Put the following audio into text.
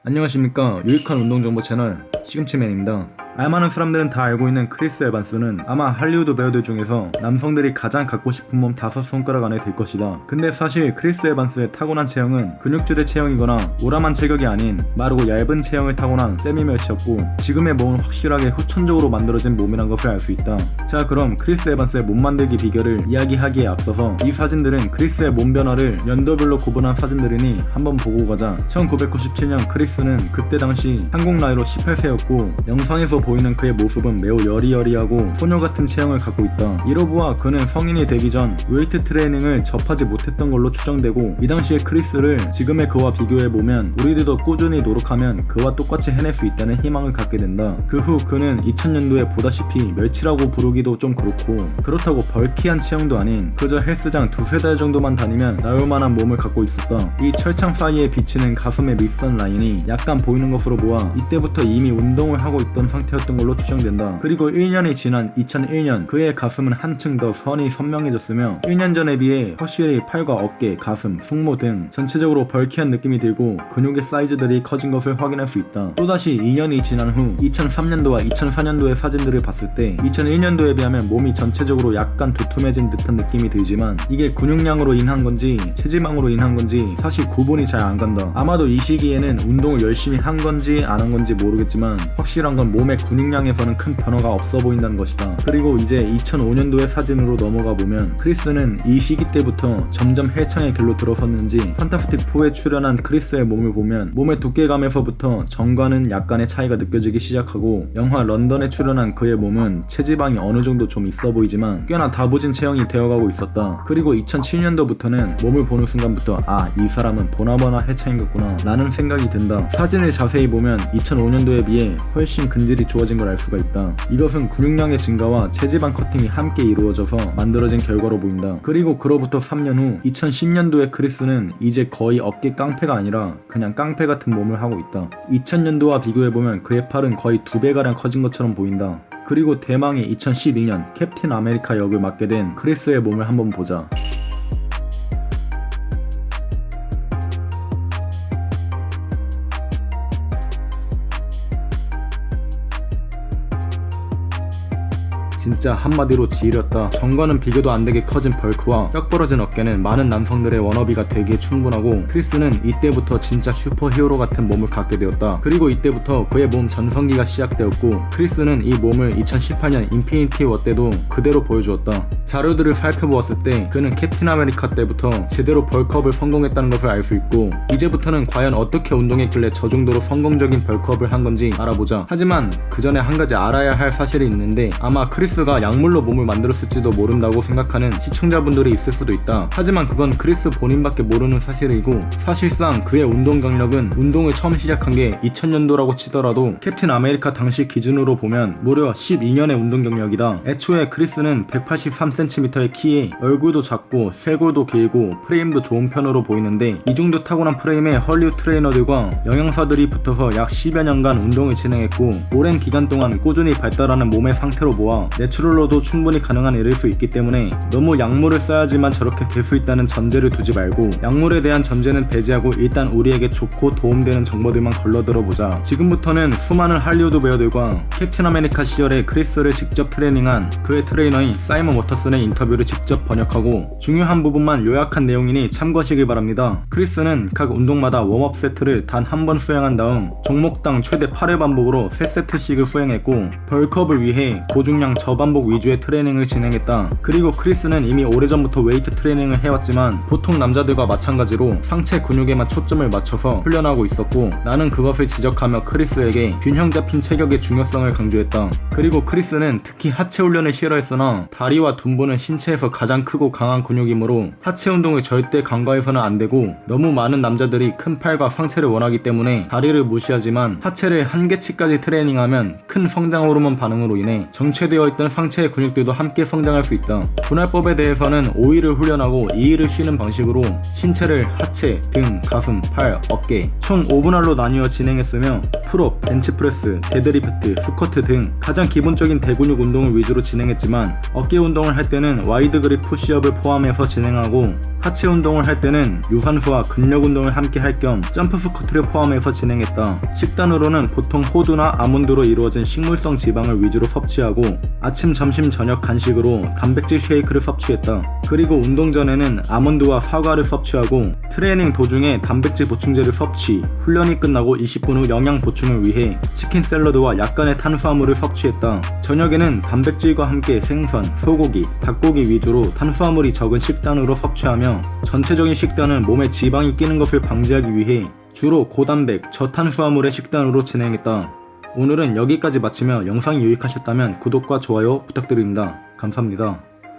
안녕하십니까. 유익한 운동정보 채널 시금치맨입니다. 알만한 사람들은 다 알고 있는 크리스 에반스는 아마 할리우드 배우들 중에서 남성들이 가장 갖고 싶은 몸 5손가락 안에 들 것이다. 근데 사실 크리스 에반스의 타고난 체형은 근육질의 체형이거나 오람한 체격이 아닌 마르고 얇은 체형을 타고난 세미멸치였고, 지금의 몸은 확실하게 후천적으로 만들어진 몸이란 것을 알 수 있다. 자, 그럼 크리스 에반스의 몸 만들기 비결을 이야기하기에 앞서서 이 사진들은 크리스의 몸 변화를 연도별로 구분한 사진들이니 한번 보고 가자. 1997년 크리스는 그때 당시 한국 나이로 18세였고 영상에서 보이는 그의 모습은 매우 여리여리하고 소녀 같은 체형을 갖고 있다. 이로부와 그는 성인이 되기 전 웨이트 트레이닝을 접하지 못했던 걸로 추정되고, 이 당시의 크리스를 지금의 그와 비교해보면 우리들도 꾸준히 노력하면 그와 똑같이 해낼 수 있다는 희망을 갖게 된다. 그 후 그는 2000년도에 보다시피 멸치라고 부르기도 좀 그렇고 그렇다고 벌키한 체형도 아닌 그저 헬스장 두세 달 정도만 다니면 나올만한 몸을 갖고 있었다. 이 철창 사이에 비치는 가슴의 밑선 라인이 약간 보이는 것으로 보아 이때부터 이미 운동을 하고 있던 상태였던 걸로 추정된다. 그리고 1년이 지난 2001년 그의 가슴은 한층 더 선이 선명해졌으며 1년 전에 비해 확실히 팔과 어깨, 가슴, 승모 등 전체적으로 벌키한 느낌이 들고 근육의 사이즈들이 커진 것을 확인할 수 있다. 또다시 2년이 지난 후 2003년도와 2004년도의 사진들을 봤을 때 2001년도에 비하면 몸이 전체적으로 약간 도톰해진 듯한 느낌이 들지만 이게 근육량으로 인한 건지 체지방으로 인한 건지 사실 구분이 잘 안 간다. 아마도 이 시기에는 운동을 열심히 한 건지 안 한 건지 모르겠지만 확실한 건 몸의 근육량에서는 큰 변화가 없어 보인다는 것이다. 그리고 이제 2005년도의 사진으로 넘어가 보면 크리스는 이 시기 때부터 점점 헬창의 길로 들어섰는지 판타스틱 4에 출연한 크리스의 몸을 보면 몸의 두께감에서부터 전과는 약간의 차이가 느껴지기 시작하고, 영화 런던에 출연한 그의 몸은 체지방이 어느 정도 좀 있어 보이지만 꽤나 다부진 체형이 되어가고 있었다. 그리고 2007년도부터는 몸을 보는 순간부터 이 사람은 보나마나 헬창이겠구나 라는 생각이 든다. 사진을 자세히 보면 2005년도에 비해 훨씬 근질이 좋아진 걸 알 수가 있다. 이것은 근육량의 증가와 체지방 커팅이 함께 이루어져서 만들어진 결과로 보인다. 그리고 그로부터 3년 후 2010년도의 크리스는 이제 거의 어깨 깡패가 아니라 그냥 깡패 같은 몸을 하고 있다. 2000년도와 비교해보면 그의 팔은 거의 2배가량 커진 것처럼 보인다. 그리고 대망의 2012년 캡틴 아메리카 역을 맡게 된 크리스의 몸을 한번 보자. 진짜 한마디로 지렸다. 전과는 비교도 안되게 커진 벌크와 뼈 부러진 어깨는 많은 남성들의 워너비가 되기에 충분하고, 크리스는 이때부터 진짜 슈퍼히어로 같은 몸을 갖게 되었다. 그리고 이때부터 그의 몸 전성기가 시작되었고, 크리스는 이 몸을 2018년 인피니티 워 때도 그대로 보여주었다. 자료들을 살펴보았을 때 그는 캡틴 아메리카 때부터 제대로 벌크업을 성공했다는 것을 알 수 있고, 이제부터는 과연 어떻게 운동했길래 저 정도로 성공적인 벌크업을 한 건지 알아보자. 하지만 그 전에 한 가지 알아야 할 사실이 있는데, 아마 크리스가 약물로 몸을 만들었을지도 모른다고 생각하는 시청자분들이 있을 수도 있다. 하지만 그건 크리스 본인밖에 모르는 사실이고, 사실상 그의 운동 경력은 운동을 처음 시작한 게 2000년도라고 치더라도 캡틴 아메리카 당시 기준으로 보면 무려 12년의 운동 경력이다. 애초에 크리스는 183cm의 키에 얼굴도 작고 쇄골도 길고 프레임도 좋은 편으로 보이는데, 이 정도 타고난 프레임에 헐리우드 트레이너들과 영양사들이 붙어서 약 10여 년간 운동을 진행했고, 오랜 기간 동안 꾸준히 발달하는 몸의 상태로 보아 내추럴로도 충분히 가능한 일일 수 있기 때문에 너무 약물을 써야지만 저렇게 될 수 있다는 전제를 두지 말고 약물에 대한 전제는 배제하고 일단 우리에게 좋고 도움되는 정보들만 걸러들어보자. 지금부터는 수많은 할리우드 배우들과 캡틴 아메리카 시절에 크리스를 직접 트레이닝한 그의 트레이너인 사이먼 워터슨의 인터뷰를 직접 번역하고 중요한 부분만 요약한 내용이니 참고하시길 바랍니다. 크리스는 각 운동마다 웜업 세트를 단 한 번 수행한 다음 종목당 최대 8회 반복으로 3세트씩을 수행했고, 벌크업을 위해 고중량 저반복 위주의 트레이닝을 진행했다. 그리고 크리스는 이미 오래전부터 웨이트 트레이닝을 해왔지만 보통 남자들과 마찬가지로 상체 근육에만 초점을 맞춰서 훈련하고 있었고, 나는 그것을 지적하며 크리스에게 균형 잡힌 체격의 중요성을 강조했다. 그리고 크리스는 특히 하체 훈련을 싫어했으나 다리와 둔부는 신체에서 가장 크고 강한 근육이므로 하체 운동을 절대 간과해서는 안되고, 너무 많은 남자들이 큰 팔과 상체를 원하기 때문에 다리를 무시하지만 하체를 한계치까지 트레이닝하면 큰 성장 호르몬 반응으로 인해 정체되어 있던 상체의 근육들도 함께 성장할 수 있다. 분할법에 대해서는 5일을 훈련하고 2일을 쉬는 방식으로 신체를 하체, 등, 가슴, 팔, 어깨 총 5분할로 나뉘어 진행했으며 풀업, 벤치프레스, 데드리프트, 스쿼트 등 가장 기본적인 대근육 운동을 위주로 진행했지만 어깨 운동을 할 때는 와이드 그립 푸시업을 포함해서 진행하고 하체 운동을 할 때는 유산소와 근력 운동을 함께 할 겸 점프 스쿼트를 포함해서 진행했다. 식단으로는 보통 호두나 아몬드로 이루어진 식물성 지방을 위주로 섭취하고 아침, 점심, 저녁 간식으로 단백질 쉐이크를 섭취했다. 그리고 운동 전에는 아몬드와 사과를 섭취하고 트레이닝 도중에 단백질 보충제를 섭취, 훈련이 끝나고 20분 후 영양 보충을 위해 치킨 샐러드와 약간의 탄수화물을 섭취했다. 저녁에는 단백질과 함께 생선, 소고기, 닭고기 위주로 탄수화물이 적은 식단으로 섭취하며 전체적인 식단은 몸에 지방이 끼는 것을 방지하기 위해 주로 고단백, 저탄수화물의 식단으로 진행했다. 오늘은 여기까지 마치며 영상이 유익하셨다면 구독과 좋아요 부탁드립니다. 감사합니다.